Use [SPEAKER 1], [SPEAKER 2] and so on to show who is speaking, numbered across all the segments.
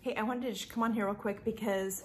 [SPEAKER 1] Hey, I wanted to just come on here real quick because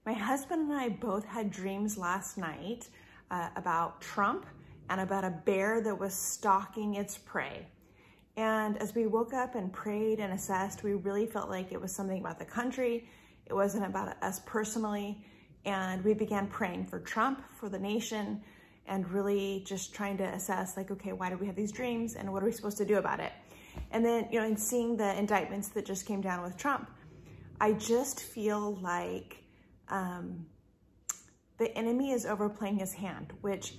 [SPEAKER 1] my husband and I both had dreams last night about Trump and about a bear that was stalking its prey. And as we woke up and prayed and assessed, we really felt like it was something about the country. It wasn't about us personally. And we began praying for Trump, for the nation, and really just trying to assess like, okay, why do we have these dreams and what are we supposed to do about it? And then, you know, in seeing the indictments that just came down with Trump, I just feel like the enemy is overplaying his hand, which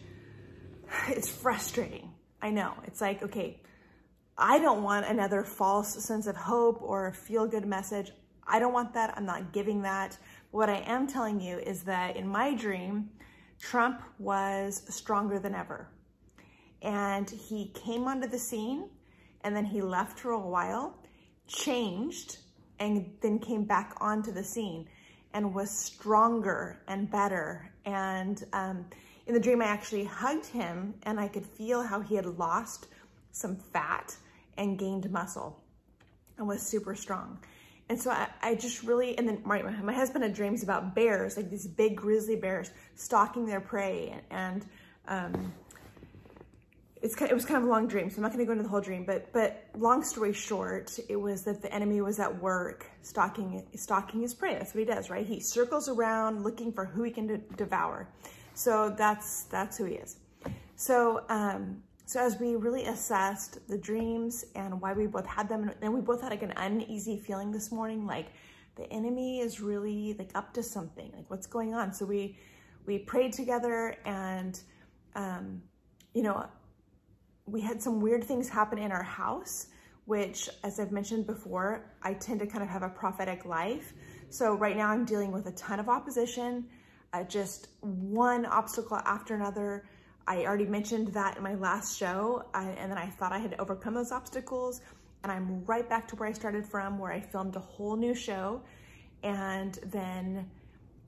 [SPEAKER 1] it's frustrating. I know. It's like, okay, I don't want another false sense of hope or a feel-good message. I don't want that. I'm not giving that. What I am telling you is that in my dream, Trump was stronger than ever. And he came onto the scene and then he left for a while, changed, and then came back onto the scene and was stronger and better. And in the dream, I actually hugged him and I could feel how he had lost some fat and gained muscle and was super strong. And so I just really, and then my husband had dreams about bears, like these big grizzly bears stalking their prey. And it was kind of a long dream, so I'm not gonna go into the whole dream, but long story short, it was that the enemy was at work stalking his prey. That's what he does, right? He circles around looking for who he can devour. So that's who he is. So, so as we really assessed the dreams and why we both had them, and we both had like an uneasy feeling this morning, like the enemy is really like up to something, like what's going on? So we prayed together and, you know, we had some weird things happen in our house, which, as I've mentioned before, I tend to kind of have a prophetic life. So right now I'm dealing with a ton of opposition, just one obstacle after another. I already mentioned that in my last show, and then I thought I had overcome those obstacles, and I'm right back to where I started from, where I filmed a whole new show, and then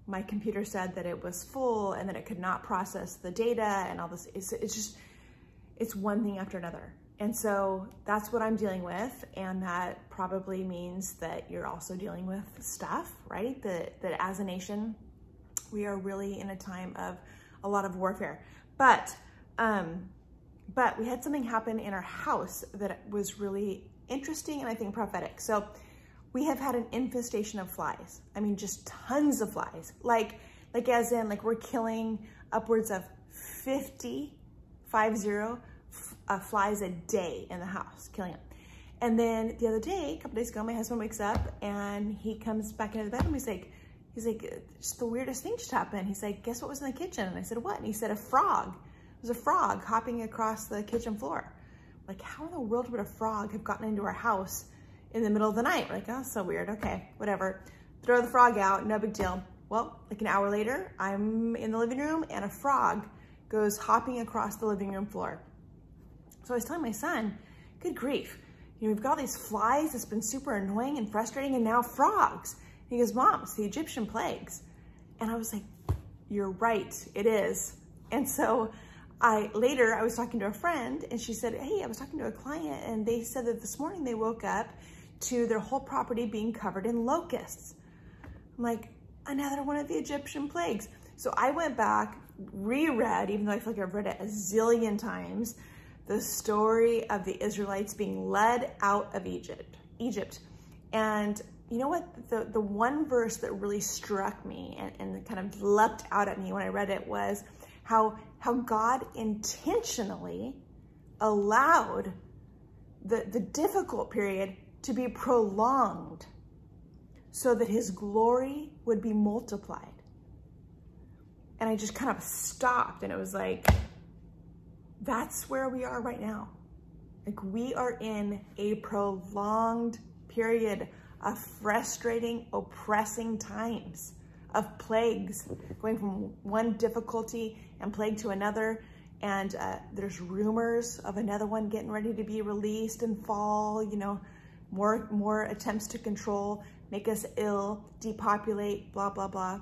[SPEAKER 1] my computer said that it was full and that it could not process the data and all this. It's one thing after another. And so that's what I'm dealing with, and that probably means that you're also dealing with stuff, right? That as a nation, we are really in a time of a lot of warfare. But we had something happen in our house that was really interesting and I think prophetic. So we have had an infestation of flies. I mean, just tons of flies. Like as in, like we're killing upwards of 50 flies a day in the house, killing them. And then the other day, a couple days ago, my husband wakes up and he comes back into the bedroom. He's like, just the weirdest thing just happened. He's like, guess what was in the kitchen? And I said, what? And he said, a frog. It was a frog hopping across the kitchen floor. Like, how in the world would a frog have gotten into our house in the middle of the night? We're like, oh, so weird. Okay, whatever. Throw the frog out, no big deal. Well, like an hour later, I'm in the living room and a frog goes hopping across the living room floor. So I was telling my son, good grief. You know, we've got all these flies. It's been super annoying and frustrating, and now frogs. He goes, Mom, it's the Egyptian plagues. And I was like, you're right, it is. And so later I was talking to a friend and she said, hey, I was talking to a client and they said that this morning they woke up to their whole property being covered in locusts. I'm like, another one of the Egyptian plagues. So I went back, reread, even though I feel like I've read it a zillion times, the story of the Israelites being led out of Egypt. And you know what? The one verse that really struck me and kind of leapt out at me when I read it was how God intentionally allowed the difficult period to be prolonged so that his glory would be multiplied. And I just kind of stopped and it was like, that's where we are right now. Like we are in a prolonged period of frustrating, oppressing times, of plagues, going from one difficulty and plague to another. And there's rumors of another one getting ready to be released in fall, you know, more attempts to control, make us ill, depopulate, blah, blah, blah.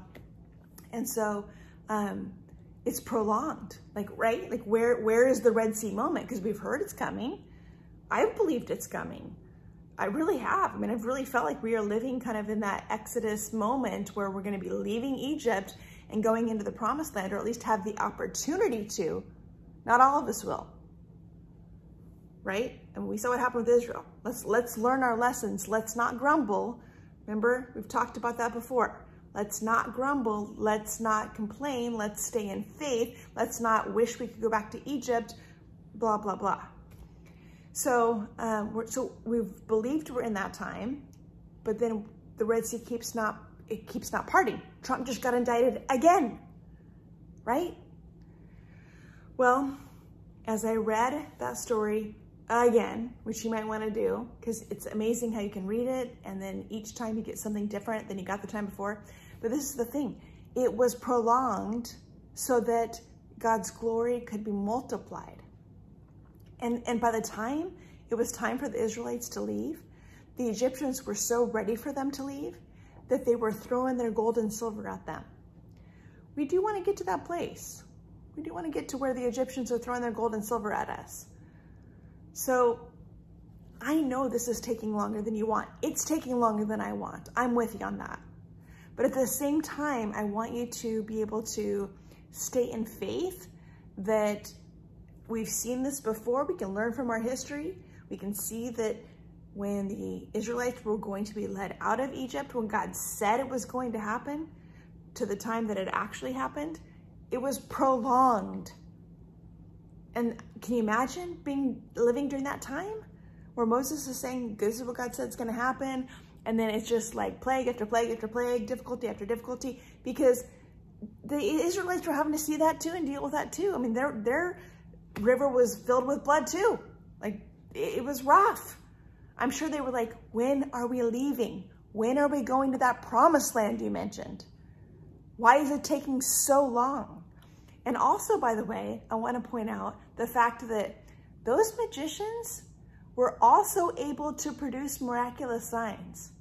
[SPEAKER 1] And so it's prolonged, like, right? Like where is the Red Sea moment? Because we've heard it's coming. I've believed it's coming. I really have. I mean, I've really felt like we are living kind of in that Exodus moment where we're going to be leaving Egypt and going into the promised land, or at least have the opportunity to. Not all of us will, right? And we saw what happened with Israel. Let's learn our lessons. Let's not grumble. Remember, we've talked about that before. Let's not grumble. Let's not complain. Let's stay in faith. Let's not wish we could go back to Egypt, blah, blah, blah. So, we've believed we're in that time, but then the Red Sea keeps not parting. Trump just got indicted again, right? Well, as I read that story again, which you might want to do, because it's amazing how you can read it, and then each time you get something different than you got the time before. But this is the thing. It was prolonged so that God's glory could be multiplied. And by the time it was time for the Israelites to leave, the Egyptians were so ready for them to leave that they were throwing their gold and silver at them. We do want to get to that place. We do want to get to where the Egyptians are throwing their gold and silver at us. So I know this is taking longer than you want. It's taking longer than I want. I'm with you on that. But at the same time, I want you to be able to stay in faith that we've seen this before. We can learn from our history. We can see that when the Israelites were going to be led out of Egypt, when God said it was going to happen, to the time that it actually happened, it was prolonged. And can you imagine living during that time where Moses is saying, this is what God said is going to happen, and then it's just like plague after plague after plague, difficulty after difficulty, because the Israelites were having to see that too and deal with that too. I mean, their river was filled with blood too. Like, it was rough. I'm sure they were like, when are we leaving? When are we going to that promised land you mentioned? Why is it taking so long? And also, by the way, I want to point out the fact that those magicians were also able to produce miraculous signs.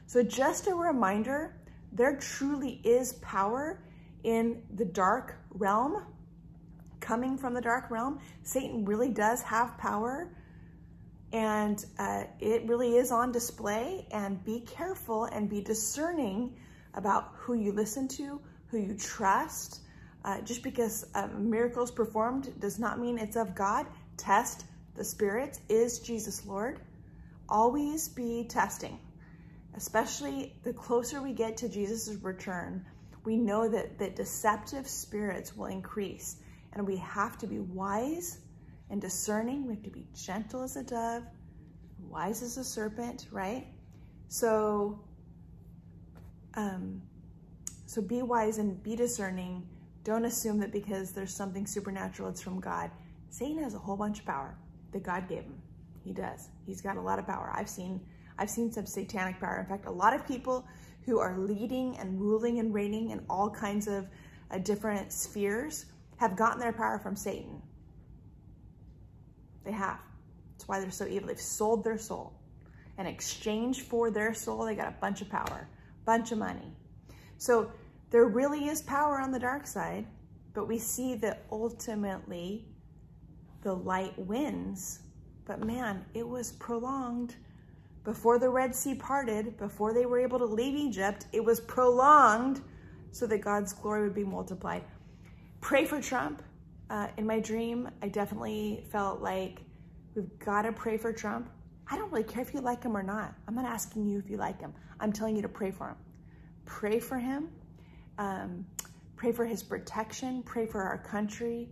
[SPEAKER 1] So just a reminder, there truly is power in the dark realm. Coming from the dark realm, Satan really does have power, and it really is on display. And be careful and be discerning about who you listen to, who you trust. Just because a miracle is performed does not mean it's of God. Test the spirits. Is Jesus Lord? Always be testing, especially the closer we get to Jesus' return. We know that deceptive spirits will increase. And we have to be wise and discerning. We have to be gentle as a dove, wise as a serpent, right? So be wise and be discerning. Don't assume that because there's something supernatural, it's from God. Satan has a whole bunch of power that God gave him. He does. He's got a lot of power. I've seen some satanic power. In fact, a lot of people who are leading and ruling and reigning in all kinds of different spheres have gotten their power from Satan. They have. That's why they're so evil. They've sold their soul. In exchange for their soul, they got a bunch of power, bunch of money. So there really is power on the dark side, but we see that ultimately the light wins. But man, it was prolonged. Before the Red Sea parted, before they were able to leave Egypt, it was prolonged so that God's glory would be multiplied. Pray for Trump. In my dream, I definitely felt like we've got to pray for Trump. I don't really care if you like him or not. I'm not asking you if you like him. I'm telling you to pray for him. Pray for him. Pray for his protection. Pray for our country.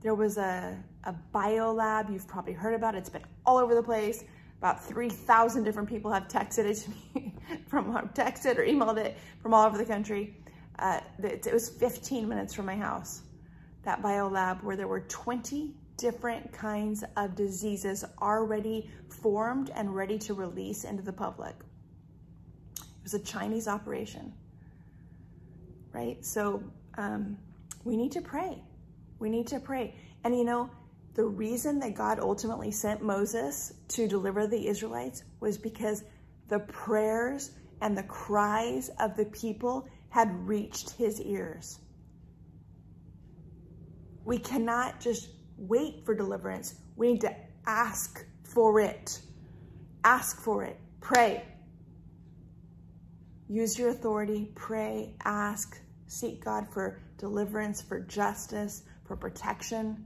[SPEAKER 1] There was a biolab you've probably heard about. It's been all over the place. About 3,000 different people have texted it to me, texted or emailed it from all over the country. It was 15 minutes from my house, that biolab, where there were 20 different kinds of diseases already formed and ready to release into the public. It was a Chinese operation, right? So we need to pray. We need to pray. And you know, the reason that God ultimately sent Moses to deliver the Israelites was because the prayers and the cries of the people had reached his ears. We cannot just wait for deliverance. We need to ask for it. Ask for it. Pray. Use your authority. Pray. Ask. Seek God for deliverance, for justice, for protection.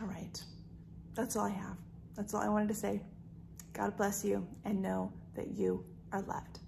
[SPEAKER 1] All right. That's all I have. That's all I wanted to say. God bless you, and know that you are loved.